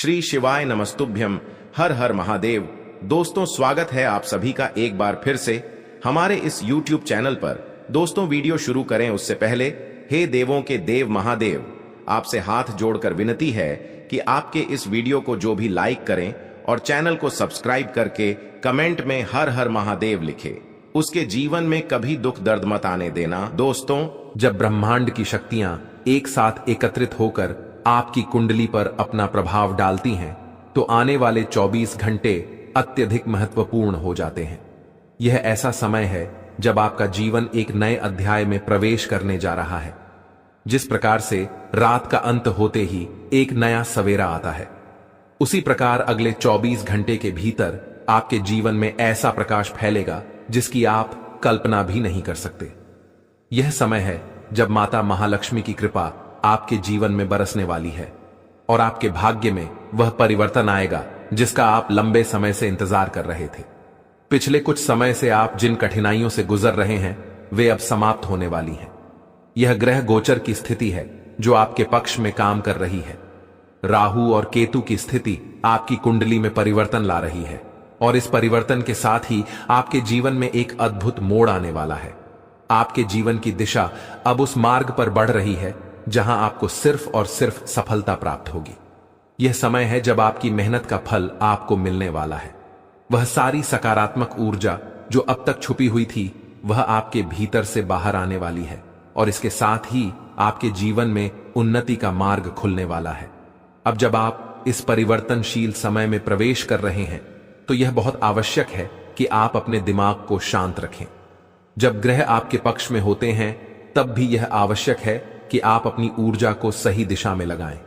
श्री शिवाय नमस्तुभ्यम। हर हर महादेव। दोस्तों, स्वागत है आप सभी का एक बार फिर से हमारे इस YouTube चैनल पर। दोस्तों, वीडियो शुरू करें उससे पहले हे देवों के देव महादेव, आपसे हाथ जोड़कर विनती है कि आपके इस वीडियो को जो भी लाइक करें और चैनल को सब्सक्राइब करके कमेंट में हर हर महादेव लिखे, उसके जीवन में कभी दुख दर्द मत आने देना। दोस्तों, जब ब्रह्मांड की शक्तियां एक साथ एकत्रित होकर आपकी कुंडली पर अपना प्रभाव डालती हैं, तो आने वाले 24 घंटे अत्यधिक महत्वपूर्ण हो जाते हैं। यह ऐसा समय है जब आपका जीवन एक नए अध्याय में प्रवेश करने जा रहा है। जिस प्रकार से रात का अंत होते ही एक नया सवेरा आता है, उसी प्रकार अगले 24 घंटे के भीतर आपके जीवन में ऐसा प्रकाश फैलेगा जिसकी आप कल्पना भी नहीं कर सकते। यह समय है जब माता महालक्ष्मी की कृपा आपके जीवन में बरसने वाली है और आपके भाग्य में वह परिवर्तन आएगा जिसका आप लंबे समय से इंतजार कर रहे थे। पिछले कुछ समय से आप जिन कठिनाइयों से गुजर रहे हैं, वे अब समाप्त होने वाली हैं। यह ग्रह गोचर की स्थिति है जो आपके पक्ष में काम कर रही है। राहु और केतु की स्थिति आपकी कुंडली में परिवर्तन ला रही है और इस परिवर्तन के साथ ही आपके जीवन में एक अद्भुत मोड़ आने वाला है। आपके जीवन की दिशा अब उस मार्ग पर बढ़ रही है जहां आपको सिर्फ और सिर्फ सफलता प्राप्त होगी। यह समय है जब आपकी मेहनत का फल आपको मिलने वाला है। वह सारी सकारात्मक ऊर्जा जो अब तक छुपी हुई थी, वह आपके भीतर से बाहर आने वाली है और इसके साथ ही आपके जीवन में उन्नति का मार्ग खुलने वाला है। अब जब आप इस परिवर्तनशील समय में प्रवेश कर रहे हैं, तो यह बहुत आवश्यक है कि आप अपने दिमाग को शांत रखें। जब ग्रह आपके पक्ष में होते हैं, तब भी यह आवश्यक है कि आप अपनी ऊर्जा को सही दिशा में लगाएं।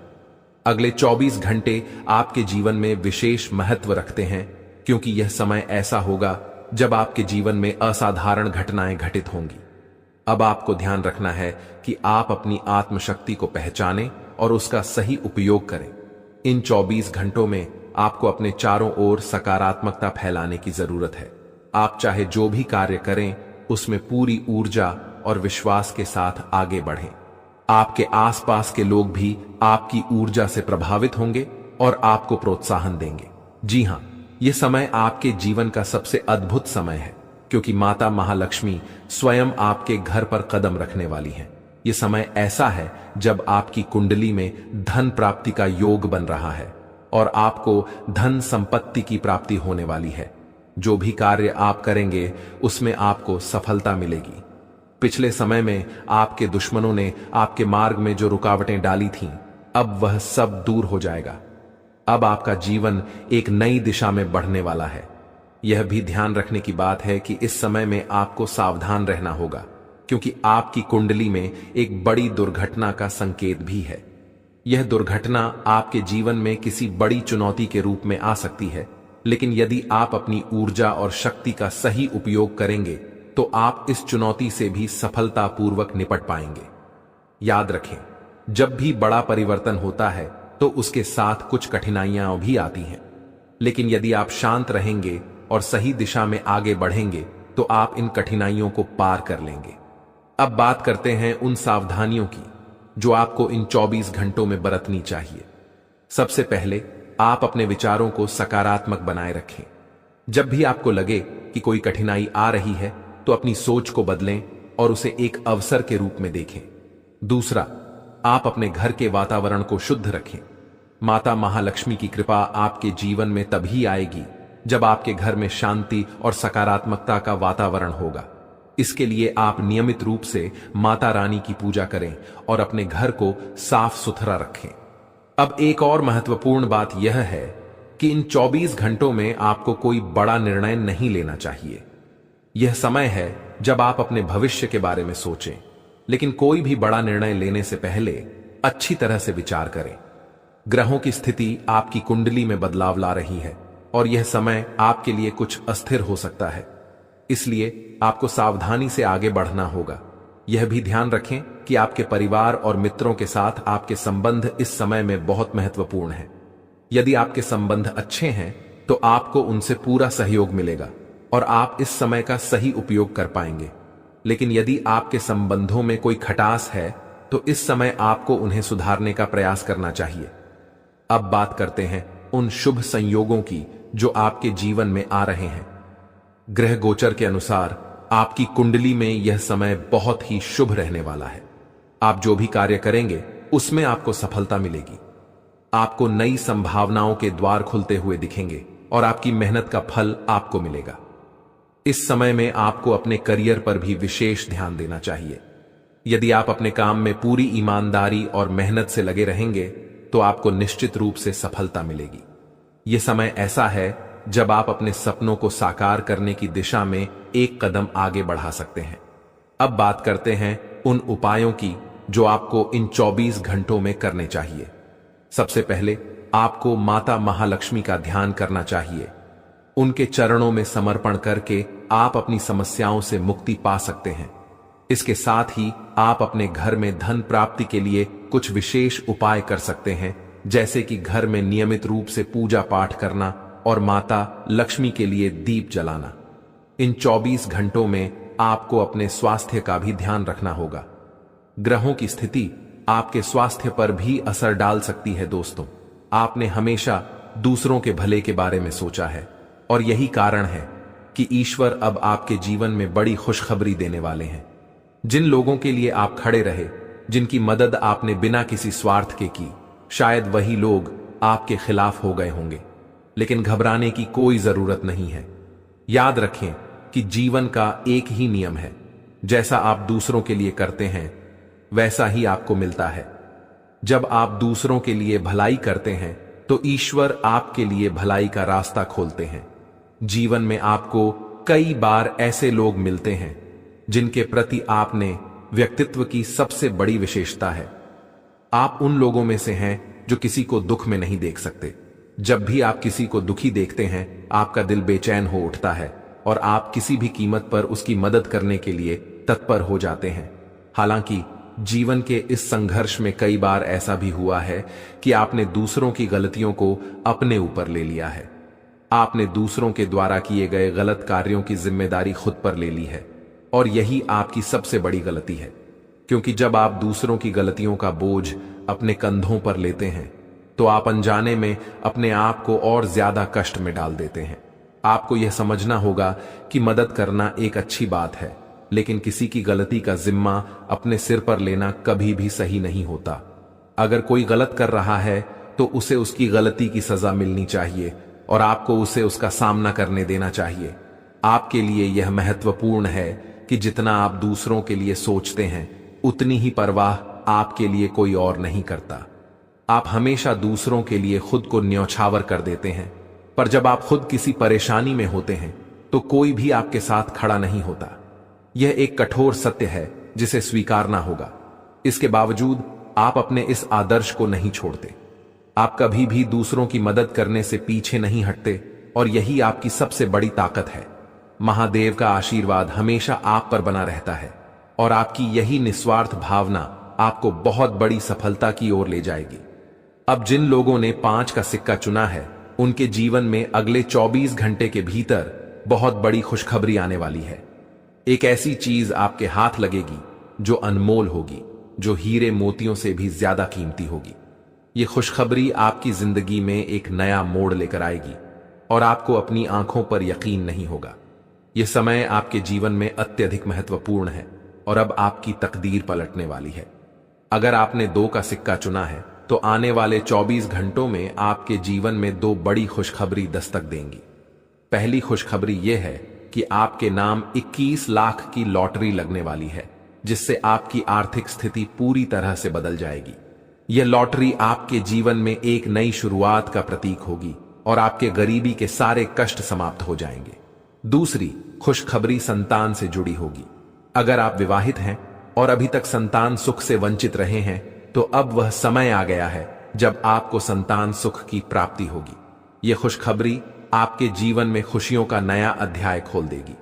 अगले 24 घंटे आपके जीवन में विशेष महत्व रखते हैं, क्योंकि यह समय ऐसा होगा जब आपके जीवन में असाधारण घटनाएं घटित होंगी। अब आपको ध्यान रखना है कि आप अपनी आत्मशक्ति को पहचानें और उसका सही उपयोग करें। इन 24 घंटों में आपको अपने चारों ओर सकारात्मकता फैलाने की जरूरत है। आप चाहे जो भी कार्य करें, उसमें पूरी ऊर्जा और विश्वास के साथ आगे बढ़ें। आपके आसपास के लोग भी आपकी ऊर्जा से प्रभावित होंगे और आपको प्रोत्साहन देंगे। जी हां, यह समय आपके जीवन का सबसे अद्भुत समय है, क्योंकि माता महालक्ष्मी स्वयं आपके घर पर कदम रखने वाली हैं। यह समय ऐसा है जब आपकी कुंडली में धन प्राप्ति का योग बन रहा है और आपको धन संपत्ति की प्राप्ति होने वाली है। जो भी कार्य आप करेंगे, उसमें आपको सफलता मिलेगी। पिछले समय में आपके दुश्मनों ने आपके मार्ग में जो रुकावटें डाली थीं, अब वह सब दूर हो जाएगा। अब आपका जीवन एक नई दिशा में बढ़ने वाला है। यह भी ध्यान रखने की बात है कि इस समय में आपको सावधान रहना होगा, क्योंकि आपकी कुंडली में एक बड़ी दुर्घटना का संकेत भी है। यह दुर्घटना आपके जीवन में किसी बड़ी चुनौती के रूप में आ सकती है, लेकिन यदि आप अपनी ऊर्जा और शक्ति का सही उपयोग करेंगे, तो आप इस चुनौती से भी सफलतापूर्वक निपट पाएंगे। याद रखें, जब भी बड़ा परिवर्तन होता है, तो उसके साथ कुछ कठिनाइयां भी आती हैं, लेकिन यदि आप शांत रहेंगे और सही दिशा में आगे बढ़ेंगे, तो आप इन कठिनाइयों को पार कर लेंगे। अब बात करते हैं उन सावधानियों की जो आपको इन 24 घंटों में बरतनी चाहिए। सबसे पहले, आप अपने विचारों को सकारात्मक बनाए रखें। जब भी आपको लगे कि कोई कठिनाई आ रही है, तो अपनी सोच को बदलें और उसे एक अवसर के रूप में देखें। दूसरा, आप अपने घर के वातावरण को शुद्ध रखें। माता महालक्ष्मी की कृपा आपके जीवन में तभी आएगी जब आपके घर में शांति और सकारात्मकता का वातावरण होगा। इसके लिए आप नियमित रूप से माता रानी की पूजा करें और अपने घर को साफ सुथरा रखें। अब एक और महत्वपूर्ण बात यह है कि इन 24 घंटों में आपको कोई बड़ा निर्णय नहीं लेना चाहिए। यह समय है जब आप अपने भविष्य के बारे में सोचें, लेकिन कोई भी बड़ा निर्णय लेने से पहले अच्छी तरह से विचार करें। ग्रहों की स्थिति आपकी कुंडली में बदलाव ला रही है और यह समय आपके लिए कुछ अस्थिर हो सकता है, इसलिए आपको सावधानी से आगे बढ़ना होगा। यह भी ध्यान रखें कि आपके परिवार और मित्रों के साथ आपके संबंध इस समय में बहुत महत्वपूर्ण है। यदि आपके संबंध अच्छे हैं, तो आपको उनसे पूरा सहयोग मिलेगा और आप इस समय का सही उपयोग कर पाएंगे। लेकिन यदि आपके संबंधों में कोई खटास है, तो इस समय आपको उन्हें सुधारने का प्रयास करना चाहिए। अब बात करते हैं उन शुभ संयोगों की जो आपके जीवन में आ रहे हैं। ग्रह गोचर के अनुसार आपकी कुंडली में यह समय बहुत ही शुभ रहने वाला है। आप जो भी कार्य करेंगे उसमें आपको सफलता मिलेगी। आपको नई संभावनाओं के द्वार खुलते हुए दिखेंगे और आपकी मेहनत का फल आपको मिलेगा। इस समय में आपको अपने करियर पर भी विशेष ध्यान देना चाहिए। यदि आप अपने काम में पूरी ईमानदारी और मेहनत से लगे रहेंगे तो आपको निश्चित रूप से सफलता मिलेगी। यह समय ऐसा है जब आप अपने सपनों को साकार करने की दिशा में एक कदम आगे बढ़ा सकते हैं। अब बात करते हैं उन उपायों की जो आपको इन 24 घंटों में करने चाहिए। सबसे पहले आपको माता महालक्ष्मी का ध्यान करना चाहिए। उनके चरणों में समर्पण करके आप अपनी समस्याओं से मुक्ति पा सकते हैं। इसके साथ ही आप अपने घर में धन प्राप्ति के लिए कुछ विशेष उपाय कर सकते हैं, जैसे कि घर में नियमित रूप से पूजा पाठ करना और माता लक्ष्मी के लिए दीप जलाना। इन 24 घंटों में आपको अपने स्वास्थ्य का भी ध्यान रखना होगा। ग्रहों की स्थिति आपके स्वास्थ्य पर भी असर डाल सकती है। दोस्तों, आपने हमेशा दूसरों के भले के बारे में सोचा है और यही कारण है कि ईश्वर अब आपके जीवन में बड़ी खुशखबरी देने वाले हैं। जिन लोगों के लिए आप खड़े रहे, जिनकी मदद आपने बिना किसी स्वार्थ के की, शायद वही लोग आपके खिलाफ हो गए होंगे। लेकिन घबराने की कोई जरूरत नहीं है। याद रखें कि जीवन का एक ही नियम है, जैसा आप दूसरों के लिए करते हैं वैसा ही आपको मिलता है। जब आप दूसरों के लिए भलाई करते हैं तो ईश्वर आपके लिए भलाई का रास्ता खोलते हैं। जीवन में आपको कई बार ऐसे लोग मिलते हैं जिनके प्रति आपने व्यक्तित्व की सबसे बड़ी विशेषता है। आप उन लोगों में से हैं जो किसी को दुख में नहीं देख सकते। जब भी आप किसी को दुखी देखते हैं, आपका दिल बेचैन हो उठता है और आप किसी भी कीमत पर उसकी मदद करने के लिए तत्पर हो जाते हैं। हालांकि जीवन के इस संघर्ष में कई बार ऐसा भी हुआ है कि आपने दूसरों की गलतियों को अपने ऊपर ले लिया है। आपने दूसरों के द्वारा किए गए गलत कार्यों की जिम्मेदारी खुद पर ले ली है और यही आपकी सबसे बड़ी गलती है, क्योंकि जब आप दूसरों की गलतियों का बोझ अपने कंधों पर लेते हैं तो आप अनजाने में अपने आप को और ज्यादा कष्ट में डाल देते हैं। आपको यह समझना होगा कि मदद करना एक अच्छी बात है, लेकिन किसी की गलती का जिम्मा अपने सिर पर लेना कभी भी सही नहीं होता। अगर कोई गलत कर रहा है तो उसे उसकी गलती की सजा मिलनी चाहिए और आपको उसे उसका सामना करने देना चाहिए। आपके लिए यह महत्वपूर्ण है कि जितना आप दूसरों के लिए सोचते हैं उतनी ही परवाह आपके लिए कोई और नहीं करता। आप हमेशा दूसरों के लिए खुद को न्यौछावर कर देते हैं, पर जब आप खुद किसी परेशानी में होते हैं तो कोई भी आपके साथ खड़ा नहीं होता। यह एक कठोर सत्य है जिसे स्वीकारना होगा। इसके बावजूद आप अपने इस आदर्श को नहीं छोड़ते। आप कभी भी दूसरों की मदद करने से पीछे नहीं हटते और यही आपकी सबसे बड़ी ताकत है। महादेव का आशीर्वाद हमेशा आप पर बना रहता है और आपकी यही निस्वार्थ भावना आपको बहुत बड़ी सफलता की ओर ले जाएगी। अब जिन लोगों ने 5 का सिक्का चुना है, उनके जीवन में अगले 24 घंटे के भीतर बहुत बड़ी खुशखबरी आने वाली है। एक ऐसी चीज आपके हाथ लगेगी जो अनमोल होगी, जो हीरे मोतियों से भी ज्यादा कीमती होगी। ये खुशखबरी आपकी जिंदगी में एक नया मोड़ लेकर आएगी और आपको अपनी आंखों पर यकीन नहीं होगा। यह समय आपके जीवन में अत्यधिक महत्वपूर्ण है और अब आपकी तकदीर पलटने वाली है। अगर आपने 2 का सिक्का चुना है तो आने वाले 24 घंटों में आपके जीवन में 2 बड़ी खुशखबरी दस्तक देंगी। पहली खुशखबरी यह है कि आपके नाम 21 लाख की लॉटरी लगने वाली है, जिससे आपकी आर्थिक स्थिति पूरी तरह से बदल जाएगी। यह लॉटरी आपके जीवन में एक नई शुरुआत का प्रतीक होगी और आपके गरीबी के सारे कष्ट समाप्त हो जाएंगे। दूसरी खुशखबरी संतान से जुड़ी होगी। अगर आप विवाहित हैं और अभी तक संतान सुख से वंचित रहे हैं तो अब वह समय आ गया है जब आपको संतान सुख की प्राप्ति होगी। यह खुशखबरी आपके जीवन में खुशियों का नया अध्याय खोल देगी।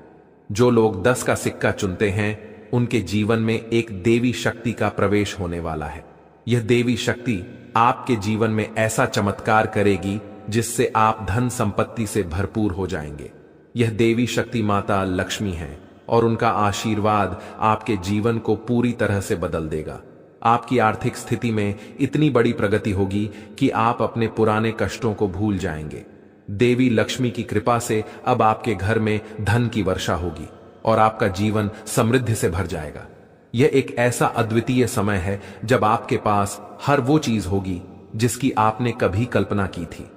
जो लोग 10 का सिक्का चुनते हैं उनके जीवन में एक देवी शक्ति का प्रवेश होने वाला है। यह देवी शक्ति आपके जीवन में ऐसा चमत्कार करेगी जिससे आप धन संपत्ति से भरपूर हो जाएंगे। यह देवी शक्ति माता लक्ष्मी है और उनका आशीर्वाद आपके जीवन को पूरी तरह से बदल देगा। आपकी आर्थिक स्थिति में इतनी बड़ी प्रगति होगी कि आप अपने पुराने कष्टों को भूल जाएंगे। देवी लक्ष्मी की कृपा से अब आपके घर में धन की वर्षा होगी और आपका जीवन समृद्धि से भर जाएगा। यह एक ऐसा अद्वितीय समय है जब आपके पास हर वो चीज होगी जिसकी आपने कभी कल्पना की थी।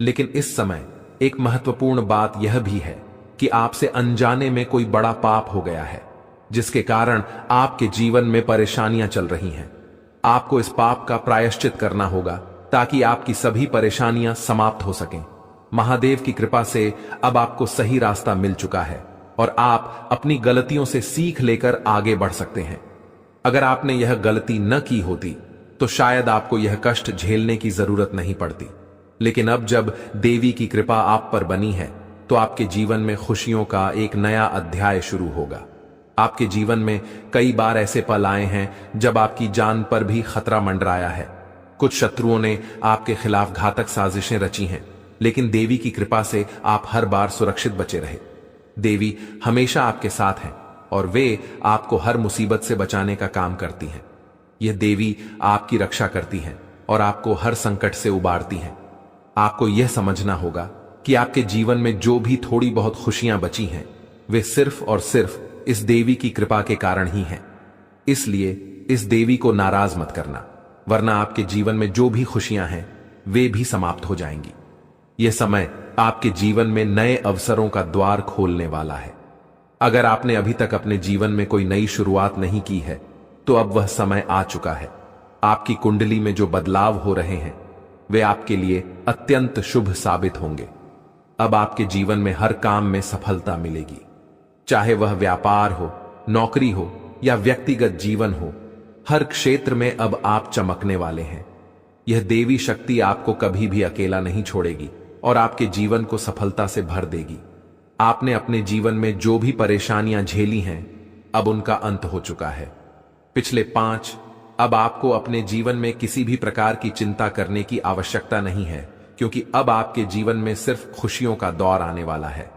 लेकिन इस समय एक महत्वपूर्ण बात यह भी है कि आपसे अनजाने में कोई बड़ा पाप हो गया है, जिसके कारण आपके जीवन में परेशानियां चल रही हैं। आपको इस पाप का प्रायश्चित करना होगा ताकि आपकी सभी परेशानियां समाप्त हो सकें। महादेव की कृपा से अब आपको सही रास्ता मिल चुका है और आप अपनी गलतियों से सीख लेकर आगे बढ़ सकते हैं। अगर आपने यह गलती न की होती तो शायद आपको यह कष्ट झेलने की जरूरत नहीं पड़ती। लेकिन अब जब देवी की कृपा आप पर बनी है तो आपके जीवन में खुशियों का एक नया अध्याय शुरू होगा। आपके जीवन में कई बार ऐसे पल आए हैं जब आपकी जान पर भी खतरा मंडराया है। कुछ शत्रुओं ने आपके खिलाफ घातक साजिशें रची हैं, लेकिन देवी की कृपा से आप हर बार सुरक्षित बचे रहे। देवी हमेशा आपके साथ हैं और वे आपको हर मुसीबत से बचाने का काम करती हैं। यह देवी आपकी रक्षा करती हैं और आपको हर संकट से उबारती हैं। आपको यह समझना होगा कि आपके जीवन में जो भी थोड़ी बहुत खुशियां बची हैं, वे सिर्फ और सिर्फ इस देवी की कृपा के कारण ही हैं। इसलिए इस देवी को नाराज मत करना, वरना आपके जीवन में जो भी खुशियां हैं वे भी समाप्त हो जाएंगी। यह समय आपके जीवन में नए अवसरों का द्वार खोलने वाला है। अगर आपने अभी तक अपने जीवन में कोई नई शुरुआत नहीं की है तो अब वह समय आ चुका है। आपकी कुंडली में जो बदलाव हो रहे हैं वे आपके लिए अत्यंत शुभ साबित होंगे। अब आपके जीवन में हर काम में सफलता मिलेगी, चाहे वह व्यापार हो, नौकरी हो या व्यक्तिगत जीवन हो। हर क्षेत्र में अब आप चमकने वाले हैं। यह देवी शक्ति आपको कभी भी अकेला नहीं छोड़ेगी और आपके जीवन को सफलता से भर देगी। आपने अपने जीवन में जो भी परेशानियां झेली हैं, अब उनका अंत हो चुका है। पिछले 5 अब आपको अपने जीवन में किसी भी प्रकार की चिंता करने की आवश्यकता नहीं है, क्योंकि अब आपके जीवन में सिर्फ खुशियों का दौर आने वाला है।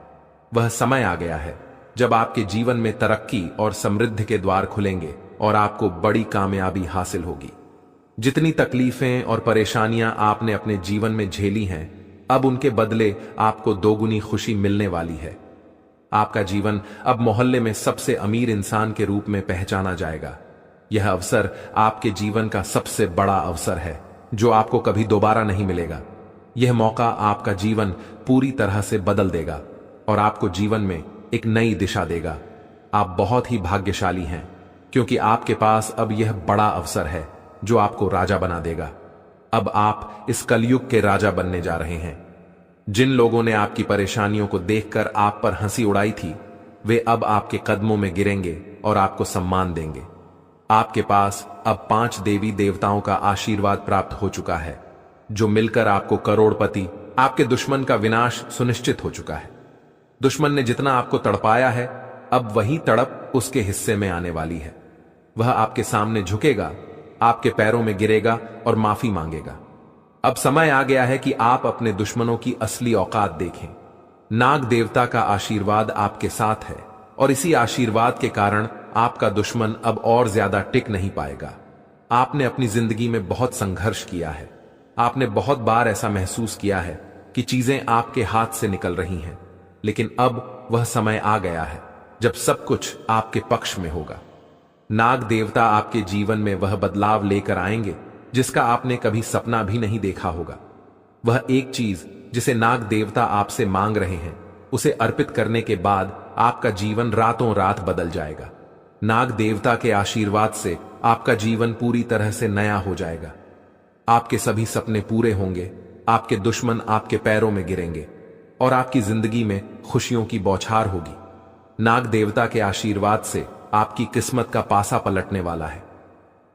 वह समय आ गया है जब आपके जीवन में तरक्की और समृद्धि के द्वार खुलेंगे और आपको बड़ी कामयाबी हासिल होगी। जितनी तकलीफें और परेशानियां आपने अपने जीवन में झेली हैं, अब उनके बदले आपको दोगुनी खुशी मिलने वाली है। आपका जीवन अब मोहल्ले में सबसे अमीर इंसान के रूप में पहचाना जाएगा। यह अवसर आपके जीवन का सबसे बड़ा अवसर है जो आपको कभी दोबारा नहीं मिलेगा। यह मौका आपका जीवन पूरी तरह से बदल देगा और आपको जीवन में एक नई दिशा देगा। आप बहुत ही भाग्यशाली हैं, क्योंकि आपके पास अब यह बड़ा अवसर है जो आपको राजा बना देगा। अब आप इस कलयुग के राजा बनने जा रहे हैं। जिन लोगों ने आपकी परेशानियों को देखकर आप पर हंसी उड़ाई थी, वे अब आपके कदमों में गिरेंगे और आपको सम्मान देंगे। आपके पास अब 5 देवी देवताओं का आशीर्वाद प्राप्त हो चुका है, जो मिलकर आपको करोड़पति, आपके दुश्मन का विनाश सुनिश्चित हो चुका है। दुश्मन ने जितना आपको तड़पाया है, अब वही तड़प उसके हिस्से में आने वाली है। वह आपके सामने झुकेगा, आपके पैरों में गिरेगा और माफी मांगेगा। अब समय आ गया है कि आप अपने दुश्मनों की असली औकात देखें। नाग देवता का आशीर्वाद आपके साथ है और इसी आशीर्वाद के कारण आपका दुश्मन अब और ज्यादा टिक नहीं पाएगा। आपने अपनी जिंदगी में बहुत संघर्ष किया है। आपने बहुत बार ऐसा महसूस किया है कि चीजें आपके हाथ से निकल रही हैं, लेकिन अब वह समय आ गया है जब सब कुछ आपके पक्ष में होगा। नाग देवता आपके जीवन में वह बदलाव लेकर आएंगे जिसका आपने कभी सपना भी नहीं देखा होगा। वह एक चीज जिसे नाग देवता आपसे मांग रहे हैं, उसे अर्पित करने के बाद आपका जीवन रातों रात बदल जाएगा। नाग देवता के आशीर्वाद से आपका जीवन पूरी तरह से नया हो जाएगा। आपके सभी सपने पूरे होंगे, आपके दुश्मन आपके पैरों में गिरेंगे और आपकी जिंदगी में खुशियों की बौछार होगी। नाग देवता के आशीर्वाद से आपकी किस्मत का पासा पलटने वाला है।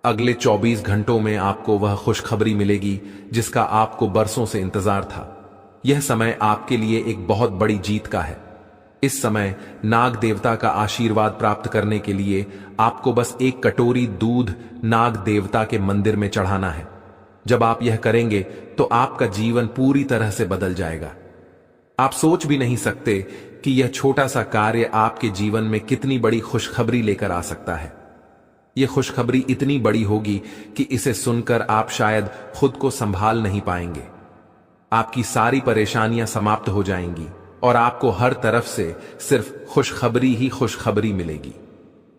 अगले 24 घंटों में आपको वह खुशखबरी मिलेगी जिसका आपको बरसों से इंतजार था। यह समय आपके लिए एक बहुत बड़ी जीत का है। इस समय नाग देवता का आशीर्वाद प्राप्त करने के लिए आपको बस एक कटोरी दूध नाग देवता के मंदिर में चढ़ाना है। जब आप यह करेंगे तो आपका जीवन पूरी तरह से बदल जाएगा। आप सोच भी नहीं सकते कि यह छोटा सा कार्य आपके जीवन में कितनी बड़ी खुशखबरी लेकर आ सकता है। ये खुशखबरी इतनी बड़ी होगी कि इसे सुनकर आप शायद खुद को संभाल नहीं पाएंगे। आपकी सारी परेशानियां समाप्त हो जाएंगी और आपको हर तरफ से सिर्फ खुशखबरी ही खुशखबरी मिलेगी।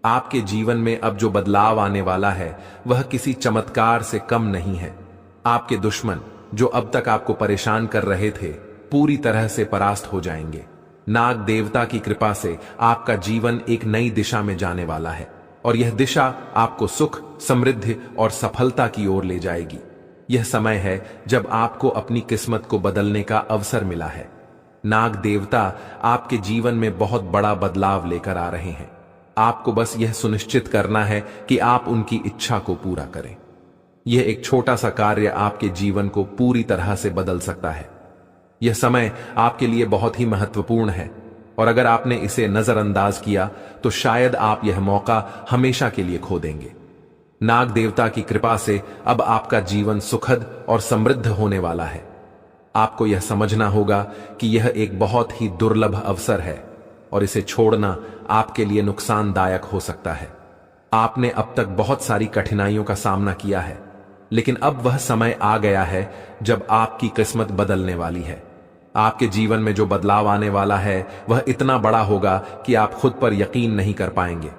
आपके जीवन में अब जो बदलाव आने वाला है वह किसी चमत्कार से कम नहीं है। आपके दुश्मन जो अब तक आपको परेशान कर रहे थे पूरी तरह से परास्त हो जाएंगे। नाग देवता की कृपा से आपका जीवन एक नई दिशा में जाने वाला है और यह दिशा आपको सुख, समृद्धि और सफलता की ओर ले जाएगी। यह समय है जब आपको अपनी किस्मत को बदलने का अवसर मिला है। नाग देवता आपके जीवन में बहुत बड़ा बदलाव लेकर आ रहे हैं। आपको बस यह सुनिश्चित करना है कि आप उनकी इच्छा को पूरा करें। यह एक छोटा सा कार्य आपके जीवन को पूरी तरह से बदल सकता है। यह समय आपके लिए बहुत ही महत्वपूर्ण है और अगर आपने इसे नजरअंदाज किया तो शायद आप यह मौका हमेशा के लिए खो देंगे। नाग देवता की कृपा से अब आपका जीवन सुखद और समृद्ध होने वाला है। आपको यह समझना होगा कि यह एक बहुत ही दुर्लभ अवसर है और इसे छोड़ना आपके लिए नुकसानदायक हो सकता है। आपने अब तक बहुत सारी कठिनाइयों का सामना किया है, लेकिन अब वह समय आ गया है जब आपकी किस्मत बदलने वाली है। आपके जीवन में जो बदलाव आने वाला है वह इतना बड़ा होगा कि आप खुद पर यकीन नहीं कर पाएंगे।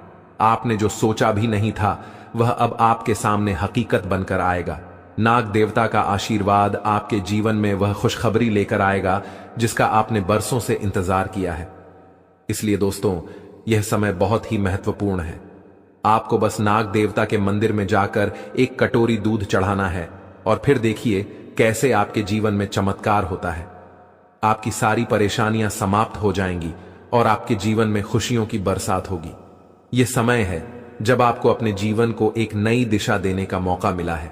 आपने जो सोचा भी नहीं था वह अब आपके सामने हकीकत बनकर आएगा। नाग देवता का आशीर्वाद आपके जीवन में वह खुशखबरी लेकर आएगा जिसका आपने बरसों से इंतजार किया है। इसलिए दोस्तों, यह समय बहुत ही महत्वपूर्ण है। आपको बस नाग देवता के मंदिर में जाकर एक कटोरी दूध चढ़ाना है और फिर देखिए कैसे आपके जीवन में चमत्कार होता है। आपकी सारी परेशानियां समाप्त हो जाएंगी और आपके जीवन में खुशियों की बरसात होगी। यह समय है जब आपको अपने जीवन को एक नई दिशा देने का मौका मिला है।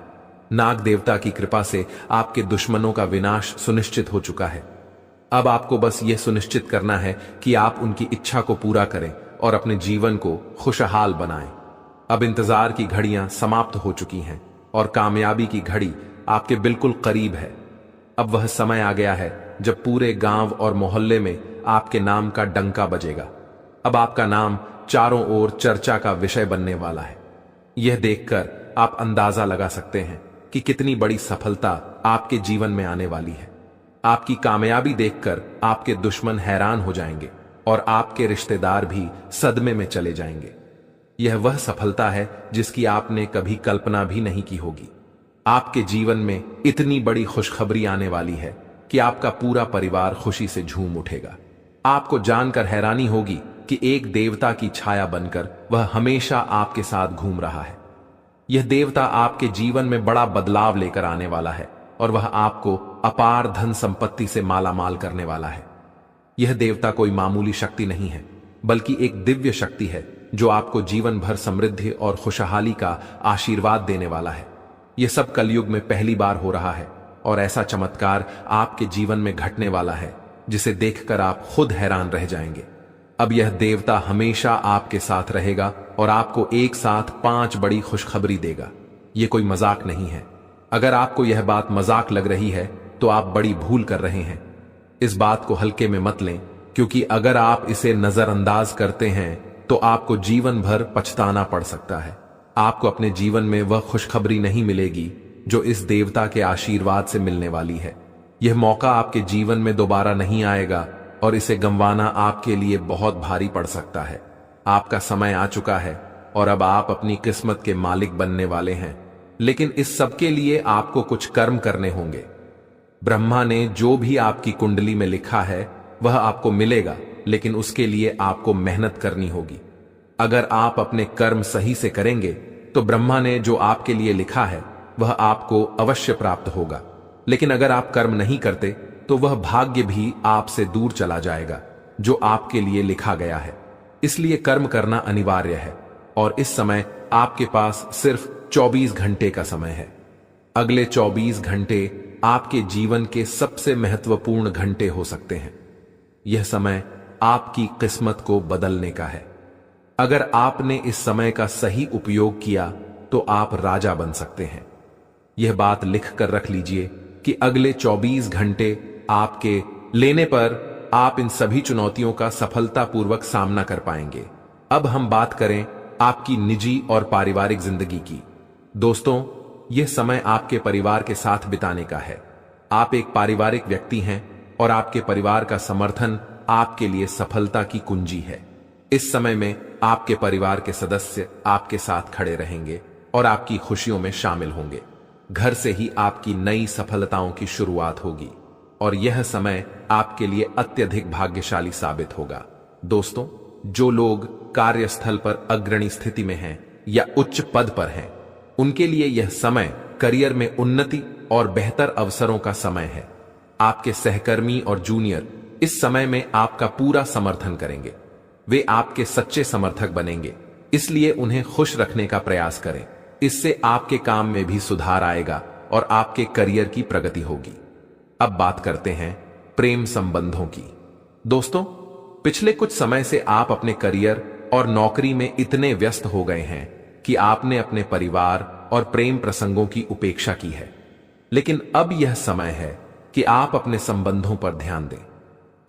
नाग देवता की कृपा से आपके दुश्मनों का विनाश सुनिश्चित हो चुका है। अब आपको बस यह सुनिश्चित करना है कि आप उनकी इच्छा को पूरा करें और अपने जीवन को खुशहाल बनाएं। अब इंतजार की घड़ियां समाप्त हो चुकी हैं और कामयाबी की घड़ी आपके बिल्कुल करीब है। अब वह समय आ गया है जब पूरे गांव और मोहल्ले में आपके नाम का डंका बजेगा। अब आपका नाम चारों ओर चर्चा का विषय बनने वाला है। यह देखकर आप अंदाजा लगा सकते हैं कि कितनी बड़ी सफलता आपके जीवन में आने वाली है। आपकी कामयाबी देखकर आपके दुश्मन हैरान हो जाएंगे और आपके रिश्तेदार भी सदमे में चले जाएंगे। यह वह सफलता है जिसकी आपने कभी कल्पना भी नहीं की होगी। आपके जीवन में इतनी बड़ी खुशखबरी आने वाली है कि आपका पूरा परिवार खुशी से झूम उठेगा। आपको जानकर हैरानी होगी कि एक देवता की छाया बनकर वह हमेशा आपके साथ घूम रहा है। यह देवता आपके जीवन में बड़ा बदलाव लेकर आने वाला है और वह आपको अपार धन संपत्ति से मालामाल करने वाला है। यह देवता कोई मामूली शक्ति नहीं है, बल्कि एक दिव्य शक्ति है जो आपको जीवन भर समृद्धि और खुशहाली का आशीर्वाद देने वाला है। यह सब कलयुग में पहली बार हो रहा है और ऐसा चमत्कार आपके जीवन में घटने वाला है जिसे देखकर आप खुद हैरान रह जाएंगे। अब यह देवता हमेशा आपके साथ रहेगा और आपको एक साथ 5 बड़ी खुशखबरी देगा। यह कोई मजाक नहीं है। अगर आपको यह बात मजाक लग रही है तो आप बड़ी भूल कर रहे हैं। इस बात को हल्के में मत लें, क्योंकि अगर आप इसे नजरअंदाज करते हैं तो आपको जीवन भर पछताना पड़ सकता है। आपको अपने जीवन में वह खुशखबरी नहीं मिलेगी जो इस देवता के आशीर्वाद से मिलने वाली है। यह मौका आपके जीवन में दोबारा नहीं आएगा और इसे गंवाना आपके लिए बहुत भारी पड़ सकता है। आपका समय आ चुका है और अब आप अपनी किस्मत के मालिक बनने वाले हैं, लेकिन इस सब के लिए आपको कुछ कर्म करने होंगे। ब्रह्मा ने जो भी आपकी कुंडली में लिखा है वह आपको मिलेगा, लेकिन उसके लिए आपको मेहनत करनी होगी। अगर आप अपने कर्म सही से करेंगे तो ब्रह्मा ने जो आपके लिए लिखा है वह आपको अवश्य प्राप्त होगा, लेकिन अगर आप कर्म नहीं करते तो वह भाग्य भी आपसे दूर चला जाएगा जो आपके लिए लिखा गया है। इसलिए कर्म करना अनिवार्य है और इस समय आपके पास सिर्फ 24 घंटे का समय है। अगले 24 घंटे आपके जीवन के सबसे महत्वपूर्ण घंटे हो सकते हैं। यह समय आपकी किस्मत को बदलने का है। अगर आपने इस समय का सही उपयोग किया तो आप राजा बन सकते हैं। यह बात लिख कर रख लीजिए कि अगले 24 घंटे आपके लेने पर आप इन सभी चुनौतियों का सफलतापूर्वक सामना कर पाएंगे। अब हम बात करें आपकी निजी और पारिवारिक जिंदगी की। दोस्तों, यह समय आपके परिवार के साथ बिताने का है। आप एक पारिवारिक व्यक्ति हैं और आपके परिवार का समर्थन आपके लिए सफलता की कुंजी है। इस समय में आपके परिवार के सदस्य आपके साथ खड़े रहेंगे और आपकी खुशियों में शामिल होंगे। घर से ही आपकी नई सफलताओं की शुरुआत होगी और यह समय आपके लिए अत्यधिक भाग्यशाली साबित होगा। दोस्तों, जो लोग कार्यस्थल पर अग्रणी स्थिति में हैं या उच्च पद पर हैं, उनके लिए यह समय करियर में उन्नति और बेहतर अवसरों का समय है। आपके सहकर्मी और जूनियर इस समय में आपका पूरा समर्थन करेंगे। वे आपके सच्चे समर्थक बनेंगे, इसलिए उन्हें खुश रखने का प्रयास करें। इससे आपके काम में भी सुधार आएगा और आपके करियर की प्रगति होगी। अब बात करते हैं प्रेम संबंधों की। दोस्तों, पिछले कुछ समय से आप अपने करियर और नौकरी में इतने व्यस्त हो गए हैं कि आपने अपने परिवार और प्रेम प्रसंगों की उपेक्षा की है। लेकिन अब यह समय है कि आप अपने संबंधों पर ध्यान दें।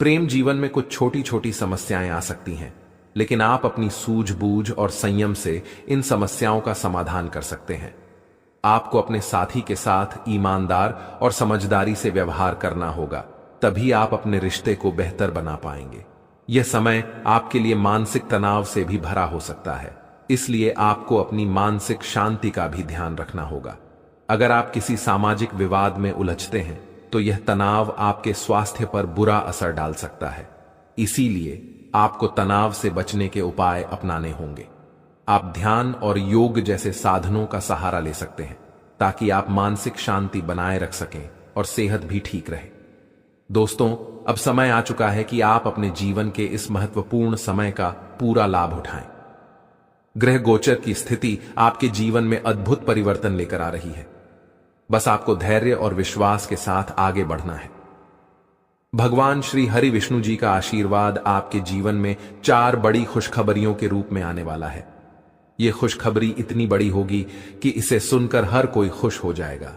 प्रेम जीवन में कुछ छोटी छोटी समस्याएं आ सकती हैं, लेकिन आप अपनी सूझबूझ और संयम से इन समस्याओं का समाधान कर सकते हैं। आपको अपने साथी के साथ ईमानदार और समझदारी से व्यवहार करना होगा, तभी आप अपने रिश्ते को बेहतर बना पाएंगे। यह समय आपके लिए मानसिक तनाव से भी भरा हो सकता है, इसलिए आपको अपनी मानसिक शांति का भी ध्यान रखना होगा। अगर आप किसी सामाजिक विवाद में उलझते हैं तो यह तनाव आपके स्वास्थ्य पर बुरा असर डाल सकता है। इसीलिए आपको तनाव से बचने के उपाय अपनाने होंगे। आप ध्यान और योग जैसे साधनों का सहारा ले सकते हैं ताकि आप मानसिक शांति बनाए रख सकें और सेहत भी ठीक रहे। दोस्तों, अब समय आ चुका है कि आप अपने जीवन के इस महत्वपूर्ण समय का पूरा लाभ उठाएं। ग्रह गोचर की स्थिति आपके जीवन में अद्भुत परिवर्तन लेकर आ रही है। बस आपको धैर्य और विश्वास के साथ आगे बढ़ना है। भगवान श्री हरि विष्णु जी का आशीर्वाद आपके जीवन में 4 बड़ी खुशखबरियों के रूप में आने वाला है। यह खुशखबरी इतनी बड़ी होगी कि इसे सुनकर हर कोई खुश हो जाएगा।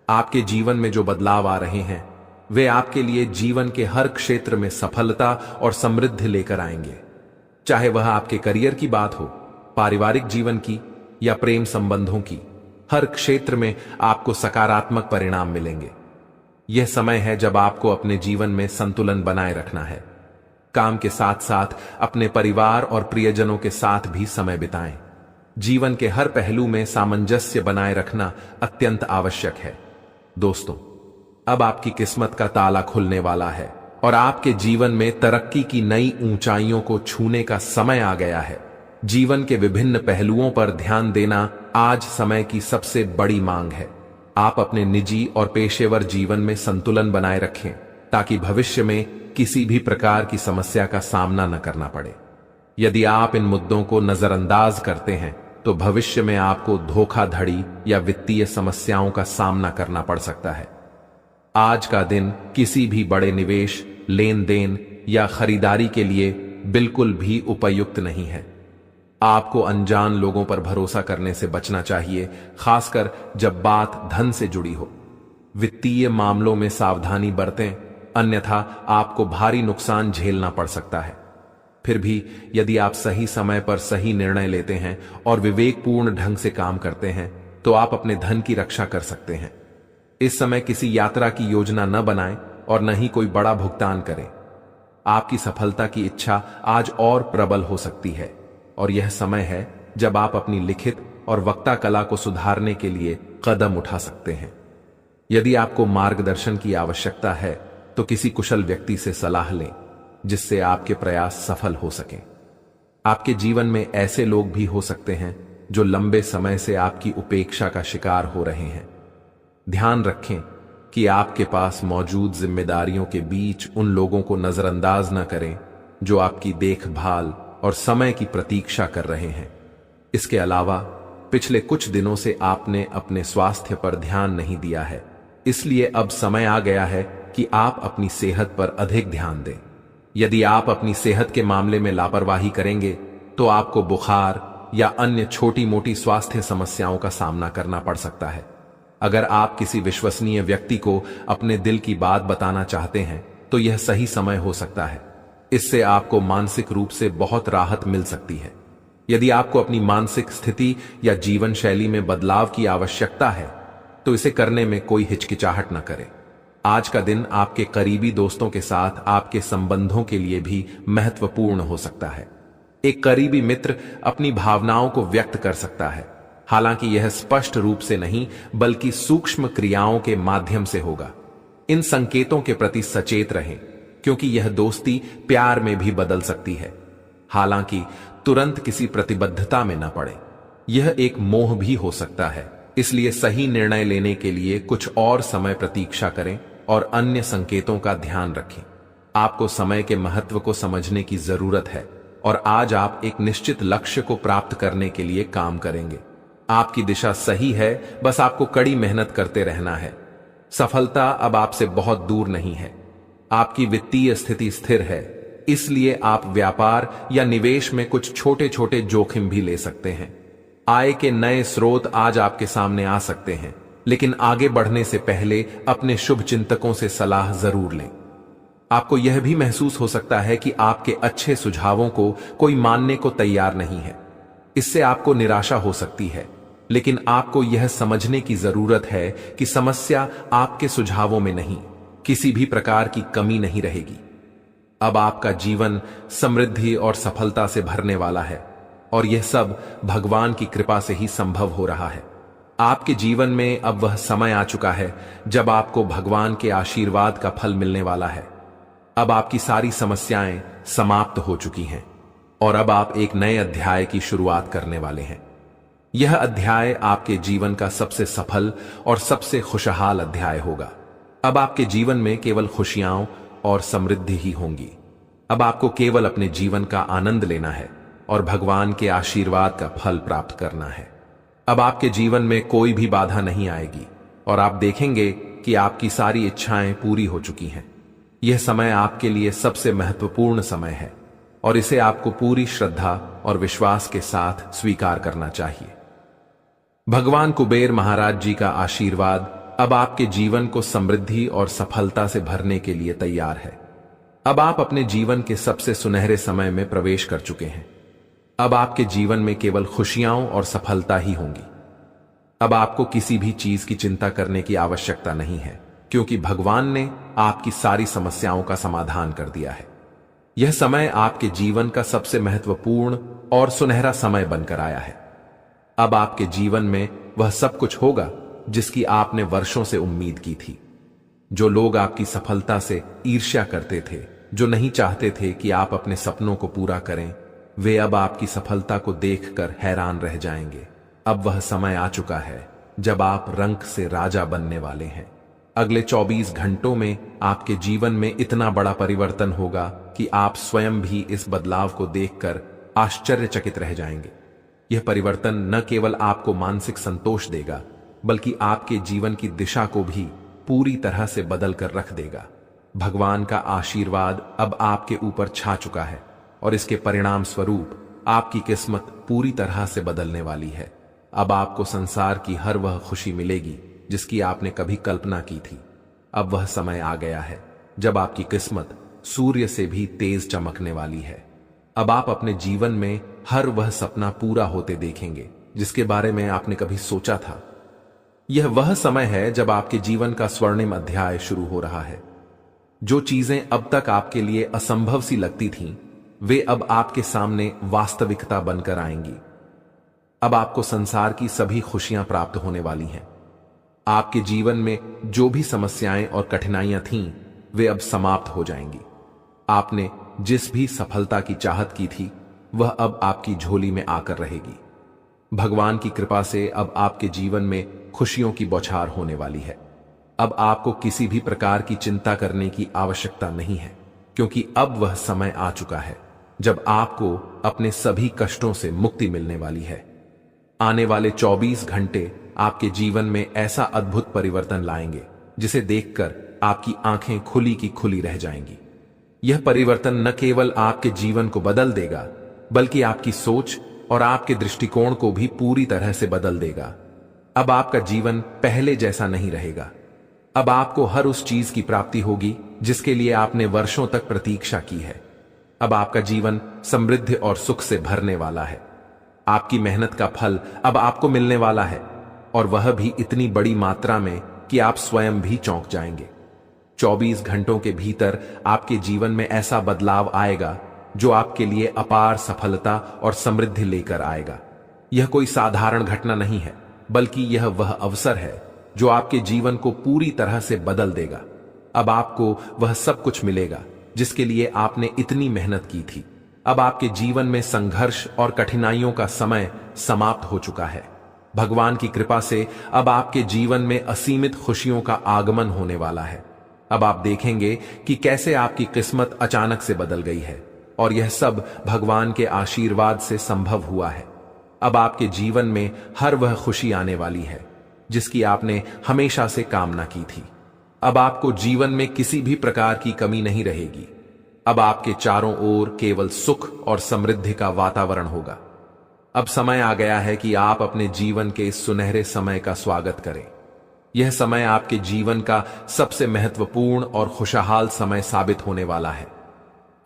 आपके जीवन में जो बदलाव आ रहे हैं, वे आपके लिए जीवन के हर क्षेत्र में सफलता और समृद्धि लेकर आएंगे। चाहे वह आपके करियर की बात हो, पारिवारिक जीवन की या प्रेम संबंधों की, हर क्षेत्र में आपको सकारात्मक परिणाम मिलेंगे। यह समय है जब आपको अपने जीवन में संतुलन बनाए रखना है। काम के साथ साथ अपने परिवार और प्रियजनों के साथ भी समय बिताएं। जीवन के हर पहलू में सामंजस्य बनाए रखना अत्यंत आवश्यक है। दोस्तों, अब आपकी किस्मत का ताला खुलने वाला है और आपके जीवन में तरक्की की नई ऊंचाइयों को छूने का समय आ गया है। जीवन के विभिन्न पहलुओं पर ध्यान देना आज समय की सबसे बड़ी मांग है। आप अपने निजी और पेशेवर जीवन में संतुलन बनाए रखें ताकि भविष्य में किसी भी प्रकार की समस्या का सामना न करना पड़े। यदि आप इन मुद्दों को नजरअंदाज करते हैं तो भविष्य में आपको धोखाधड़ी या वित्तीय समस्याओं का सामना करना पड़ सकता है। आज का दिन किसी भी बड़े निवेश, लेन देन या खरीदारी के लिए बिल्कुल भी उपयुक्त नहीं है। आपको अनजान लोगों पर भरोसा करने से बचना चाहिए, खासकर जब बात धन से जुड़ी हो। वित्तीय मामलों में सावधानी बरतें, अन्यथा आपको भारी नुकसान झेलना पड़ सकता है। फिर भी यदि आप सही समय पर सही निर्णय लेते हैं और विवेकपूर्ण ढंग से काम करते हैं तो आप अपने धन की रक्षा कर सकते हैं। इस समय किसी यात्रा की योजना न बनाएं और न ही कोई बड़ा भुगतान करें। आपकी सफलता की इच्छा आज और प्रबल हो सकती है और यह समय है जब आप अपनी लिखित और वक्ता कला को सुधारने के लिए कदम उठा सकते हैं। यदि आपको मार्गदर्शन की आवश्यकता है तो किसी कुशल व्यक्ति से सलाह लें जिससे आपके प्रयास सफल हो सकें। आपके जीवन में ऐसे लोग भी हो सकते हैं जो लंबे समय से आपकी उपेक्षा का शिकार हो रहे हैं। ध्यान रखें कि आपके पास मौजूद जिम्मेदारियों के बीच उन लोगों को नजरअंदाज न करें जो आपकी देखभाल और समय की प्रतीक्षा कर रहे हैं। इसके अलावा पिछले कुछ दिनों से आपने अपने स्वास्थ्य पर ध्यान नहीं दिया है, इसलिए अब समय आ गया है कि आप अपनी सेहत पर अधिक ध्यान दें। यदि आप अपनी सेहत के मामले में लापरवाही करेंगे तो आपको बुखार या अन्य छोटी मोटी स्वास्थ्य समस्याओं का सामना करना पड़ सकता है। अगर आप किसी विश्वसनीय व्यक्ति को अपने दिल की बात बताना चाहते हैं तो यह सही समय हो सकता है। इससे आपको मानसिक रूप से बहुत राहत मिल सकती है। यदि आपको अपनी मानसिक स्थिति या जीवन शैली में बदलाव की आवश्यकता है तो इसे करने में कोई हिचकिचाहट न करें। आज का दिन आपके करीबी दोस्तों के साथ आपके संबंधों के लिए भी महत्वपूर्ण हो सकता है। एक करीबी मित्र अपनी भावनाओं को व्यक्त कर सकता है, हालांकि यह स्पष्ट रूप से नहीं बल्कि सूक्ष्म क्रियाओं के माध्यम से होगा। इन संकेतों के प्रति सचेत रहें, क्योंकि यह दोस्ती प्यार में भी बदल सकती है। हालांकि तुरंत किसी प्रतिबद्धता में न पड़े, यह एक मोह भी हो सकता है। इसलिए सही निर्णय लेने के लिए कुछ और समय प्रतीक्षा करें और अन्य संकेतों का ध्यान रखें। आपको समय के महत्व को समझने की जरूरत है और आज आप एक निश्चित लक्ष्य को प्राप्त करने के लिए काम करेंगे। आपकी दिशा सही है, बस आपको कड़ी मेहनत करते रहना है। सफलता अब आपसे बहुत दूर नहीं है। आपकी वित्तीय स्थिति स्थिर है, इसलिए आप व्यापार या निवेश में कुछ छोटे छोटे जोखिम भी ले सकते हैं। आय के नए स्रोत आज आपके सामने आ सकते हैं, लेकिन आगे बढ़ने से पहले अपने शुभ चिंतकों से सलाह जरूर लें। आपको यह भी महसूस हो सकता है कि आपके अच्छे सुझावों को कोई मानने को तैयार नहीं है। इससे आपको निराशा हो सकती है, लेकिन आपको यह समझने की जरूरत है कि समस्या आपके सुझावों में नहीं, किसी भी प्रकार की कमी नहीं रहेगी। अब आपका जीवन समृद्धि और सफलता से भरने वाला है और यह सब भगवान की कृपा से ही संभव हो रहा है। आपके जीवन में अब वह समय आ चुका है जब आपको भगवान के आशीर्वाद का फल मिलने वाला है। अब आपकी सारी समस्याएं समाप्त हो चुकी हैं और अब आप एक नए अध्याय की शुरुआत करने वाले हैं। यह अध्याय आपके जीवन का सबसे सफल और सबसे खुशहाल अध्याय होगा। अब आपके जीवन में केवल खुशियां और समृद्धि ही होंगी। अब आपको केवल अपने जीवन का आनंद लेना है और भगवान के आशीर्वाद का फल प्राप्त करना है। अब आपके जीवन में कोई भी बाधा नहीं आएगी और आप देखेंगे कि आपकी सारी इच्छाएं पूरी हो चुकी हैं। यह समय आपके लिए सबसे महत्वपूर्ण समय है और इसे आपको पूरी श्रद्धा और विश्वास के साथ स्वीकार करना चाहिए। भगवान कुबेर महाराज जी का आशीर्वाद अब आपके जीवन को समृद्धि और सफलता से भरने के लिए तैयार है। अब आप अपने जीवन के सबसे सुनहरे समय में प्रवेश कर चुके हैं। अब आपके जीवन में केवल खुशियां और सफलता ही होंगी। अब आपको किसी भी चीज की चिंता करने की आवश्यकता नहीं है, क्योंकि भगवान ने आपकी सारी समस्याओं का समाधान कर दिया है। यह समय आपके जीवन का सबसे महत्वपूर्ण और सुनहरा समय बनकर आया है। अब आपके जीवन में वह सब कुछ होगा जिसकी आपने वर्षों से उम्मीद की थी। जो लोग आपकी सफलता से ईर्ष्या करते थे, जो नहीं चाहते थे कि आप अपने सपनों को पूरा करें, वे अब आपकी सफलता को देखकर हैरान रह जाएंगे। अब वह समय आ चुका है जब आप रंक से राजा बनने वाले हैं। अगले 24 घंटों में आपके जीवन में इतना बड़ा परिवर्तन होगा कि आप स्वयं भी इस बदलाव को देखकर आश्चर्यचकित रह जाएंगे। यह परिवर्तन न केवल आपको मानसिक संतोष देगा, बल्कि आपके जीवन की दिशा को भी पूरी तरह से बदल कर रख देगा। भगवान का आशीर्वाद अब आपके ऊपर छा चुका है और इसके परिणाम स्वरूप आपकी किस्मत पूरी तरह से बदलने वाली है। अब आपको संसार की हर वह खुशी मिलेगी जिसकी आपने कभी कल्पना की थी। अब वह समय आ गया है जब आपकी किस्मत सूर्य से भी तेज चमकने वाली है। अब आप अपने जीवन में हर वह सपना पूरा होते देखेंगे जिसके बारे में आपने कभी सोचा था। यह वह समय है जब आपके जीवन का स्वर्णिम अध्याय शुरू हो रहा है। जो चीजें अब तक आपके लिए असंभव सी लगती थीं, वे अब आपके सामने वास्तविकता बनकर आएंगी। अब आपको संसार की सभी खुशियां प्राप्त होने वाली हैं। आपके जीवन में जो भी समस्याएं और कठिनाइयां थीं, वे अब समाप्त हो जाएंगी। आपने जिस भी सफलता की चाहत की थी, वह अब आपकी झोली में आकर रहेगी। भगवान की कृपा से अब आपके जीवन में खुशियों की बौछार होने वाली है। अब आपको किसी भी प्रकार की चिंता करने की आवश्यकता नहीं है, क्योंकि अब वह समय आ चुका है जब आपको अपने सभी कष्टों से मुक्ति मिलने वाली है। आने वाले 24 घंटे आपके जीवन में ऐसा अद्भुत परिवर्तन लाएंगे जिसे देखकर आपकी आंखें खुली की खुली रह जाएंगी। यह परिवर्तन न केवल आपके जीवन को बदल देगा, बल्कि आपकी सोच और आपके दृष्टिकोण को भी पूरी तरह से बदल देगा। अब आपका जीवन पहले जैसा नहीं रहेगा। अब आपको हर उस चीज की प्राप्ति होगी जिसके लिए आपने वर्षों तक प्रतीक्षा की है। अब आपका जीवन समृद्धि और सुख से भरने वाला है। आपकी मेहनत का फल अब आपको मिलने वाला है, और वह भी इतनी बड़ी मात्रा में कि आप स्वयं भी चौंक जाएंगे। 24 घंटों के भीतर आपके जीवन में ऐसा बदलाव आएगा जो आपके लिए अपार सफलता और समृद्धि लेकर आएगा। यह कोई साधारण घटना नहीं है, बल्कि यह वह अवसर है जो आपके जीवन को पूरी तरह से बदल देगा। अब आपको वह सब कुछ मिलेगा जिसके लिए आपने इतनी मेहनत की थी। अब आपके जीवन में संघर्ष और कठिनाइयों का समय समाप्त हो चुका है। भगवान की कृपा से अब आपके जीवन में असीमित खुशियों का आगमन होने वाला है। अब आप देखेंगे कि कैसे आपकी किस्मत अचानक से बदल गई है, और यह सब भगवान के आशीर्वाद से संभव हुआ है। अब आपके जीवन में हर वह खुशी आने वाली है जिसकी आपने हमेशा से कामना की थी। अब आपको जीवन में किसी भी प्रकार की कमी नहीं रहेगी। अब आपके चारों ओर केवल सुख और समृद्धि का वातावरण होगा। अब समय आ गया है कि आप अपने जीवन के इस सुनहरे समय का स्वागत करें। यह समय आपके जीवन का सबसे महत्वपूर्ण और खुशहाल समय साबित होने वाला है।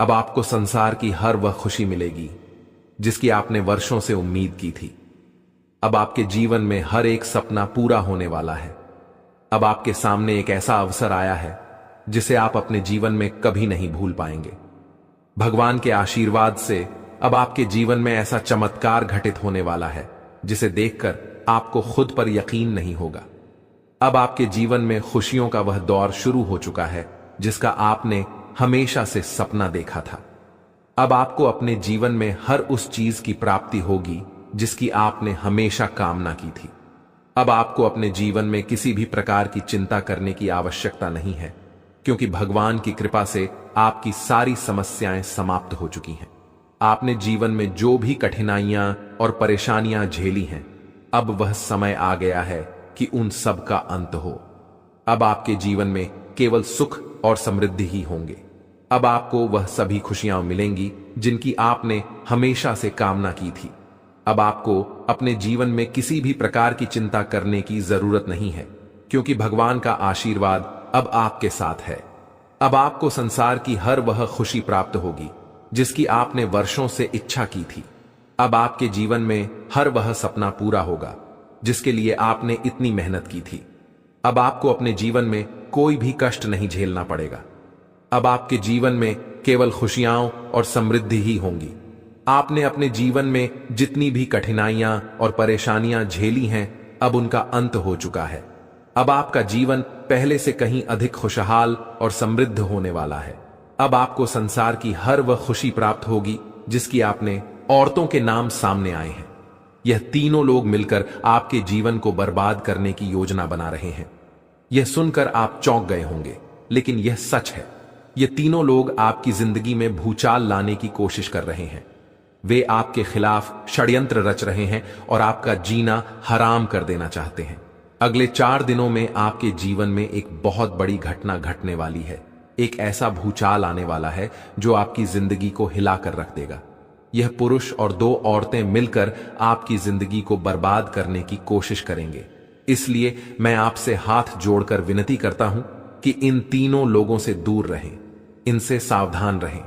अब आपको संसार की हर वह खुशी मिलेगी जिसकी आपने वर्षों से उम्मीद की थी। अब आपके जीवन में हर एक सपना पूरा होने वाला है। अब आपके सामने एक ऐसा अवसर आया है जिसे आप अपने जीवन में कभी नहीं भूल पाएंगे। भगवान के आशीर्वाद से अब आपके जीवन में ऐसा चमत्कार घटित होने वाला है जिसे देखकर आपको खुद पर यकीन नहीं होगा। अब आपके जीवन में खुशियों का वह दौर शुरू हो चुका है जिसका आपने हमेशा से सपना देखा था। अब आपको अपने जीवन में हर उस चीज की प्राप्ति होगी जिसकी आपने हमेशा कामना की थी। अब आपको अपने जीवन में किसी भी प्रकार की चिंता करने की आवश्यकता नहीं है, क्योंकि भगवान की कृपा से आपकी सारी समस्याएं समाप्त हो चुकी हैं। आपने जीवन में जो भी कठिनाइयां और परेशानियां झेली हैं, अब वह समय आ गया है कि उन सब का अंत हो। अब आपके जीवन में केवल सुख और समृद्धि ही होंगे। अब आपको वह सभी खुशियां मिलेंगी जिनकी आपने हमेशा से कामना की थी। अब आपको अपने जीवन में किसी भी प्रकार की चिंता करने की जरूरत नहीं है, क्योंकि भगवान का आशीर्वाद अब आपके साथ है। अब आपको संसार की हर वह खुशी प्राप्त होगी जिसकी आपने वर्षों से इच्छा की थी। अब आपके जीवन में हर वह सपना पूरा होगा जिसके लिए आपने इतनी मेहनत की थी। अब आपको अपने जीवन में कोई भी कष्ट नहीं झेलना पड़ेगा। अब आपके जीवन में केवल खुशियां और समृद्धि ही होंगी। आपने अपने जीवन में जितनी भी कठिनाइयां और परेशानियां झेली हैं, अब उनका अंत हो चुका है। अब आपका जीवन पहले से कहीं अधिक खुशहाल और समृद्ध होने वाला है। अब आपको संसार की हर वह खुशी प्राप्त होगी जिसकी आपने औरतों के नाम सामने आए हैं। यह तीनों लोग मिलकर आपके जीवन को बर्बाद करने की योजना बना रहे हैं। यह सुनकर आप चौंक गए होंगे, लेकिन यह सच है। ये तीनों लोग आपकी जिंदगी में भूचाल लाने की कोशिश कर रहे हैं। वे आपके खिलाफ षड्यंत्र रच रहे हैं और आपका जीना हराम कर देना चाहते हैं। अगले 4 दिनों में आपके जीवन में एक बहुत बड़ी घटना घटने वाली है। एक ऐसा भूचाल आने वाला है जो आपकी जिंदगी को हिलाकर रख देगा। यह पुरुष और 2 औरतें मिलकर आपकी जिंदगी को बर्बाद करने की कोशिश करेंगे। इसलिए मैं आपसे हाथ जोड़कर विनती करता हूं कि इन तीनों लोगों से दूर रहें, इनसे सावधान रहें,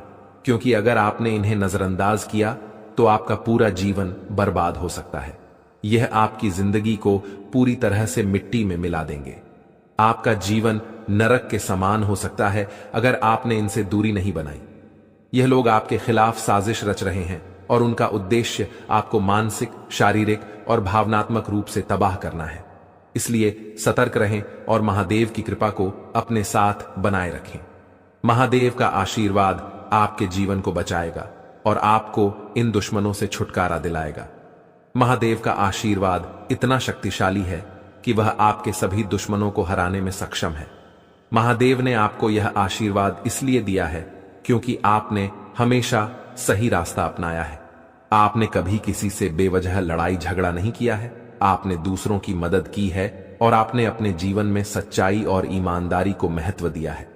क्योंकि अगर आपने इन्हें नजरअंदाज किया तो आपका पूरा जीवन बर्बाद हो सकता है। यह आपकी जिंदगी को पूरी तरह से मिट्टी में मिला देंगे। आपका जीवन नरक के समान हो सकता है अगर आपने इनसे दूरी नहीं बनाई। यह लोग आपके खिलाफ साजिश रच रहे हैं और उनका उद्देश्य आपको मानसिक, शारीरिक और भावनात्मक रूप से तबाह करना है। इसलिए सतर्क रहें और महादेव की कृपा को अपने साथ बनाए रखें। महादेव का आशीर्वाद आपके जीवन को बचाएगा और आपको इन दुश्मनों से छुटकारा दिलाएगा। महादेव का आशीर्वाद इतना शक्तिशाली है कि वह आपके सभी दुश्मनों को हराने में सक्षम है। महादेव ने आपको यह आशीर्वाद इसलिए दिया है क्योंकि आपने हमेशा सही रास्ता अपनाया है। आपने कभी किसी से बेवजह लड़ाई झगड़ा नहीं किया है। आपने दूसरों की मदद की है और आपने अपने जीवन में सच्चाई और ईमानदारी को महत्व दिया है।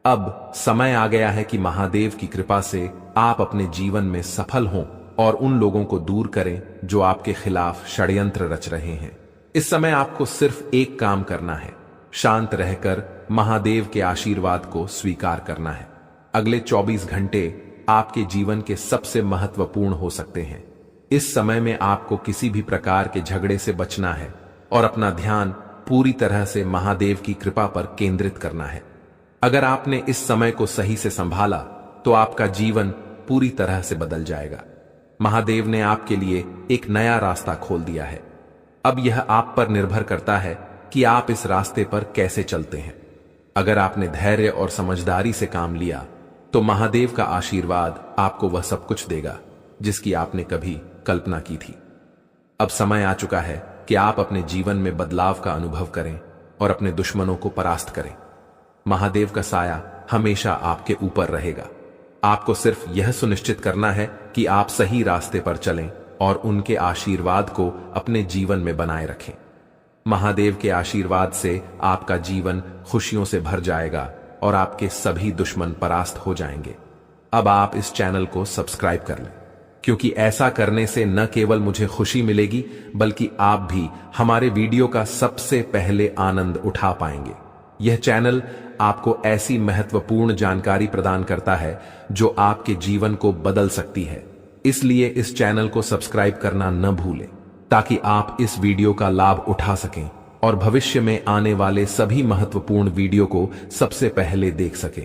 अब समय आ गया है कि महादेव की कृपा से आप अपने जीवन में सफल हों और उन लोगों को दूर करें जो आपके खिलाफ षड्यंत्र रच रहे हैं। इस समय आपको सिर्फ एक काम करना है, शांत रहकर महादेव के आशीर्वाद को स्वीकार करना है। अगले 24 घंटे आपके जीवन के सबसे महत्वपूर्ण हो सकते हैं। इस समय में आपको किसी भी प्रकार के झगड़े से बचना है और अपना ध्यान पूरी तरह से महादेव की कृपा पर केंद्रित करना है। अगर आपने इस समय को सही से संभाला तो आपका जीवन पूरी तरह से बदल जाएगा। महादेव ने आपके लिए एक नया रास्ता खोल दिया है। अब यह आप पर निर्भर करता है कि आप इस रास्ते पर कैसे चलते हैं। अगर आपने धैर्य और समझदारी से काम लिया तो महादेव का आशीर्वाद आपको वह सब कुछ देगा जिसकी आपने कभी कल्पना की थी। अब समय आ चुका है कि आप अपने जीवन में बदलाव का अनुभव करें और अपने दुश्मनों को परास्त करें। महादेव का साया हमेशा आपके ऊपर रहेगा। आपको सिर्फ यह सुनिश्चित करना है कि आप सही रास्ते पर चलें और उनके आशीर्वाद को अपने जीवन में बनाए रखें। महादेव के आशीर्वाद से आपका जीवन खुशियों से भर जाएगा और आपके सभी दुश्मन परास्त हो जाएंगे। अब आप इस चैनल को सब्सक्राइब कर लें, क्योंकि ऐसा करने से न केवल मुझे खुशी मिलेगी बल्कि आप भी हमारे वीडियो का सबसे पहले आनंद उठा पाएंगे। यह चैनल आपको ऐसी महत्वपूर्ण जानकारी प्रदान करता है जो आपके जीवन को बदल सकती है। इसलिए इस चैनल को सब्सक्राइब करना न भूलें ताकि आप इस वीडियो का लाभ उठा सकें और भविष्य में आने वाले सभी महत्वपूर्ण वीडियो को सबसे पहले देख सकें।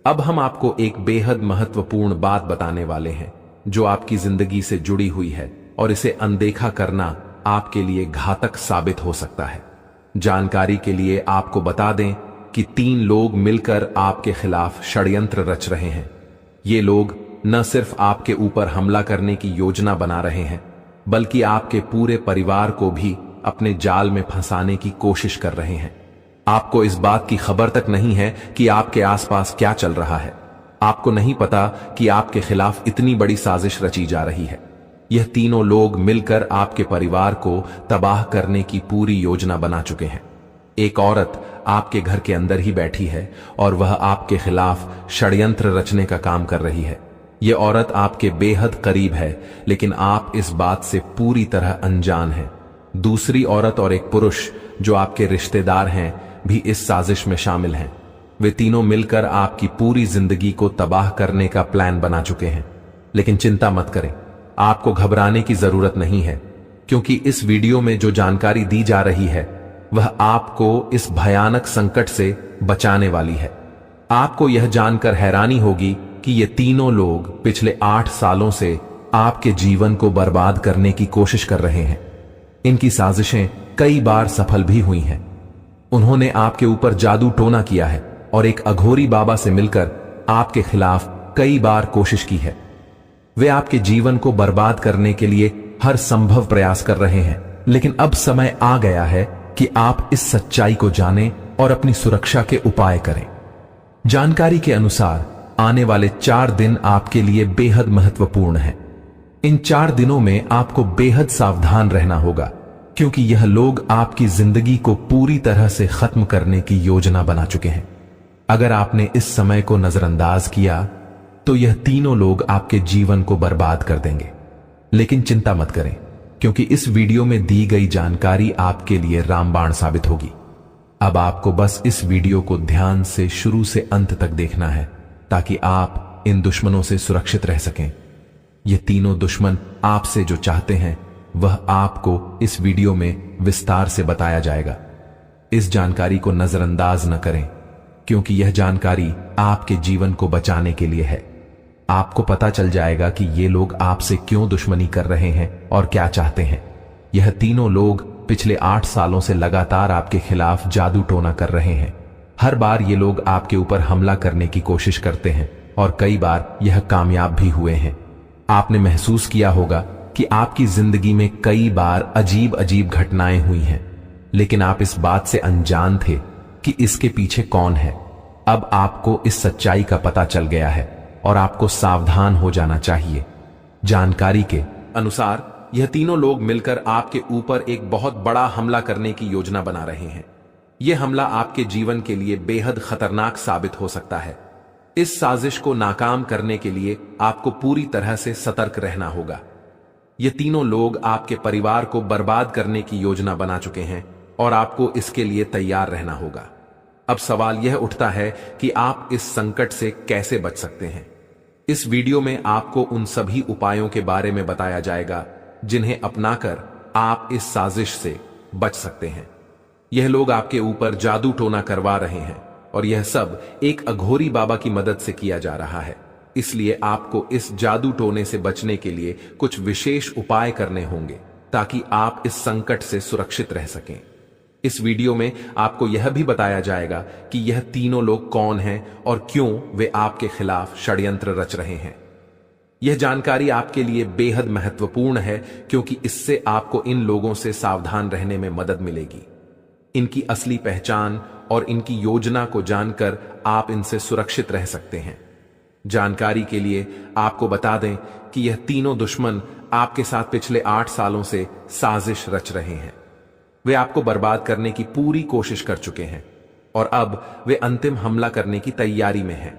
अब हम आपको एक बेहद महत्वपूर्ण बात बताने वाले हैं जो आपकी जिंदगी से जुड़ी हुई है और इसे अनदेखा करना आपके लिए घातक साबित हो सकता है। जानकारी के लिए आपको बता दें कि 3 लोग मिलकर आपके खिलाफ षड्यंत्र रच रहे हैं। ये लोग न सिर्फ आपके ऊपर हमला करने की योजना बना रहे हैं बल्कि आपके पूरे परिवार को भी अपने जाल में फंसाने की कोशिश कर रहे हैं। आपको इस बात की खबर तक नहीं है कि आपके आसपास क्या चल रहा है। आपको नहीं पता कि आपके खिलाफ इतनी बड़ी साजिश रची जा रही है। यह तीनों लोग मिलकर आपके परिवार को तबाह करने की पूरी योजना बना चुके हैं। एक औरत आपके घर के अंदर ही बैठी है और वह आपके खिलाफ षड्यंत्र रचने का काम कर रही है। यह औरत आपके बेहद करीब है लेकिन आप इस बात से पूरी तरह अनजान हैं। दूसरी औरत और एक पुरुष जो आपके रिश्तेदार हैं भी इस साजिश में शामिल हैं। वे तीनों मिलकर आपकी पूरी जिंदगी को तबाह करने का प्लान बना चुके हैं। लेकिन चिंता मत करें, आपको घबराने की जरूरत नहीं है, क्योंकि इस वीडियो में जो जानकारी दी जा रही है वह आपको इस भयानक संकट से बचाने वाली है। आपको यह जानकर हैरानी होगी कि ये तीनों लोग पिछले 8 सालों से आपके जीवन को बर्बाद करने की कोशिश कर रहे हैं। इनकी साजिशें कई बार सफल भी हुई हैं। उन्होंने आपके ऊपर जादू टोना किया है और एक अघोरी बाबा से मिलकर आपके खिलाफ कई बार कोशिश की है। वे आपके जीवन को बर्बाद करने के लिए हर संभव प्रयास कर रहे हैं, लेकिन अब समय आ गया है कि आप इस सच्चाई को जानें और अपनी सुरक्षा के उपाय करें। जानकारी के अनुसार आने वाले 4 दिन आपके लिए बेहद महत्वपूर्ण हैं। इन 4 दिनों में आपको बेहद सावधान रहना होगा, क्योंकि यह लोग आपकी जिंदगी को पूरी तरह से खत्म करने की योजना बना चुके हैं। अगर आपने इस समय को नजरअंदाज किया तो यह तीनों लोग आपके जीवन को बर्बाद कर देंगे। लेकिन चिंता मत करें, क्योंकि इस वीडियो में दी गई जानकारी आपके लिए रामबाण साबित होगी। अब आपको बस इस वीडियो को ध्यान से शुरू से अंत तक देखना है ताकि आप इन दुश्मनों से सुरक्षित रह सकें। ये तीनों दुश्मन आपसे जो चाहते हैं वह आपको इस वीडियो में विस्तार से बताया जाएगा। इस जानकारी को नजरअंदाज न करें, क्योंकि यह जानकारी आपके जीवन को बचाने के लिए है। आपको पता चल जाएगा कि ये लोग आपसे क्यों दुश्मनी कर रहे हैं और क्या चाहते हैं। यह तीनों लोग पिछले 8 सालों से लगातार आपके खिलाफ जादू टोना कर रहे हैं। हर बार ये लोग आपके ऊपर हमला करने की कोशिश करते हैं और कई बार यह कामयाब भी हुए हैं। आपने महसूस किया होगा कि आपकी जिंदगी में कई बार अजीब अजीब घटनाएं हुई हैं, लेकिन आप इस बात से अनजान थे कि इसके पीछे कौन है। अब आपको इस सच्चाई का पता चल गया है और आपको सावधान हो जाना चाहिए। जानकारी के अनुसार यह तीनों लोग मिलकर आपके ऊपर एक बहुत बड़ा हमला करने की योजना बना रहे हैं। यह हमला आपके जीवन के लिए बेहद खतरनाक साबित हो सकता है। इस साजिश को नाकाम करने के लिए आपको पूरी तरह से सतर्क रहना होगा। ये तीनों लोग आपके परिवार को बर्बाद करने की योजना बना चुके हैं और आपको इसके लिए तैयार रहना होगा। अब सवाल यह उठता है कि आप इस संकट से कैसे बच सकते हैं। इस वीडियो में आपको उन सभी उपायों के बारे में बताया जाएगा जिन्हें अपनाकर आप इस साजिश से बच सकते हैं। यह लोग आपके ऊपर जादू टोना करवा रहे हैं और यह सब एक अघोरी बाबा की मदद से किया जा रहा है। इसलिए आपको इस जादू टोने से बचने के लिए कुछ विशेष उपाय करने होंगे ताकि आप इस संकट से सुरक्षित रह सकें। इस वीडियो में आपको यह भी बताया जाएगा कि यह तीनों लोग कौन हैं और क्यों वे आपके खिलाफ षड्यंत्र रच रहे हैं। यह जानकारी आपके लिए बेहद महत्वपूर्ण है क्योंकि इससे आपको इन लोगों से सावधान रहने में मदद मिलेगी। इनकी असली पहचान और इनकी योजना को जानकर आप इनसे सुरक्षित रह सकते हैं। जानकारी के लिए आपको बता दें कि यह तीनों दुश्मन आपके साथ पिछले 8 सालों से साजिश रच रहे हैं। वे आपको बर्बाद करने की पूरी कोशिश कर चुके हैं और अब वे अंतिम हमला करने की तैयारी में हैं।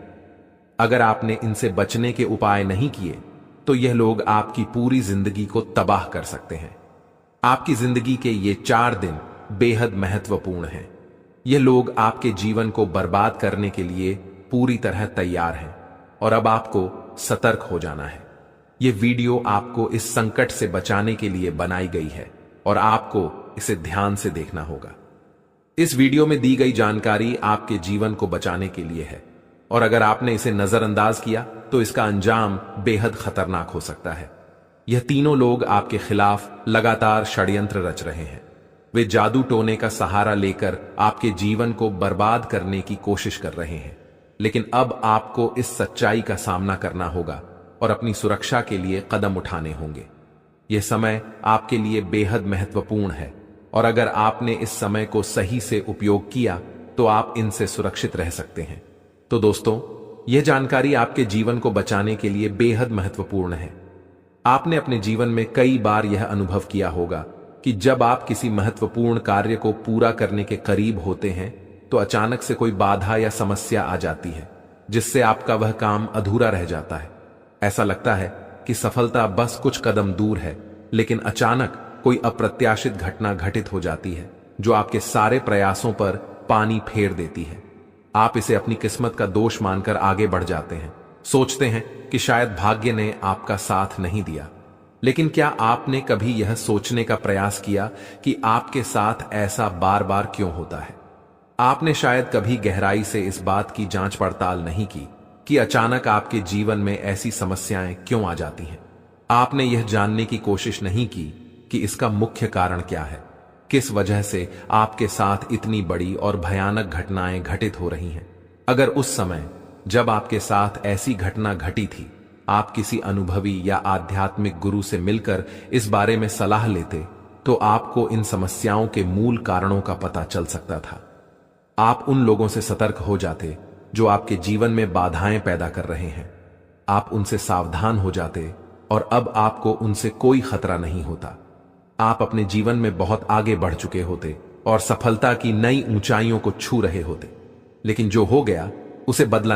अगर आपने इनसे बचने के उपाय नहीं किए तो यह लोग आपकी पूरी जिंदगी को तबाह कर सकते हैं। आपकी जिंदगी के ये 4 दिन बेहद महत्वपूर्ण हैं। ये लोग आपके जीवन को बर्बाद करने के लिए पूरी तरह तैयार हैं और अब आपको सतर्क हो जाना है। यह वीडियो आपको इस संकट से बचाने के लिए बनाई गई है और आपको इसे ध्यान से देखना होगा। इस वीडियो में दी गई जानकारी आपके जीवन को बचाने के लिए है और अगर आपने इसे नजरअंदाज किया तो इसका अंजाम बेहद खतरनाक हो सकता है। यह तीनों लोग आपके खिलाफ लगातार षड्यंत्र रच रहे हैं। वे जादू टोने का सहारा लेकर आपके जीवन को बर्बाद करने की कोशिश कर रहे हैं। लेकिन अब आपको इस सच्चाई का सामना करना होगा और अपनी सुरक्षा के लिए कदम उठाने होंगे। यह समय आपके लिए बेहद महत्वपूर्ण है और अगर आपने इस समय को सही से उपयोग किया तो आप इनसे सुरक्षित रह सकते हैं। तो दोस्तों, यह जानकारी आपके जीवन को बचाने के लिए बेहद महत्वपूर्ण है। आपने अपने जीवन में कई बार यह अनुभव किया होगा कि जब आप किसी महत्वपूर्ण कार्य को पूरा करने के करीब होते हैं तो अचानक से कोई बाधा या समस्या आ जाती है जिससे आपका वह काम अधूरा रह जाता है। ऐसा लगता है कि सफलता बस कुछ कदम दूर है, लेकिन अचानक कोई अप्रत्याशित घटना घटित हो जाती है जो आपके सारे प्रयासों पर पानी फेर देती है। आप इसे अपनी किस्मत का दोष मानकर आगे बढ़ जाते हैं, सोचते हैं कि शायद भाग्य ने आपका साथ नहीं दिया। लेकिन क्या आपने कभी यह सोचने का प्रयास किया कि आपके साथ ऐसा बार बार क्यों होता है? आपने शायद कभी गहराई से इस बात की जांच पड़ताल नहीं की कि अचानक आपके जीवन में ऐसी समस्याएं क्यों आ जाती हैं। आपने यह जानने की कोशिश नहीं की कि इसका मुख्य कारण क्या है, किस वजह से आपके साथ इतनी बड़ी और भयानक घटनाएं घटित हो रही हैं। अगर उस समय जब आपके साथ ऐसी घटना घटी थी आप किसी अनुभवी या आध्यात्मिक गुरु से मिलकर इस बारे में सलाह लेते तो आपको इन समस्याओं के मूल कारणों का पता चल सकता था। आप उन लोगों से सतर्क हो जाते जो आपके जीवन में बाधाएं पैदा कर रहे हैं। आप उनसे सावधान हो जाते और अब आपको उनसे कोई खतरा नहीं होता। आप अपने जीवन में बहुत आगे बढ़ चुके होते और सफलता की नई ऊंचाइयों को छू रहे होते। लेकिन जो हो गया उसे बदला नहीं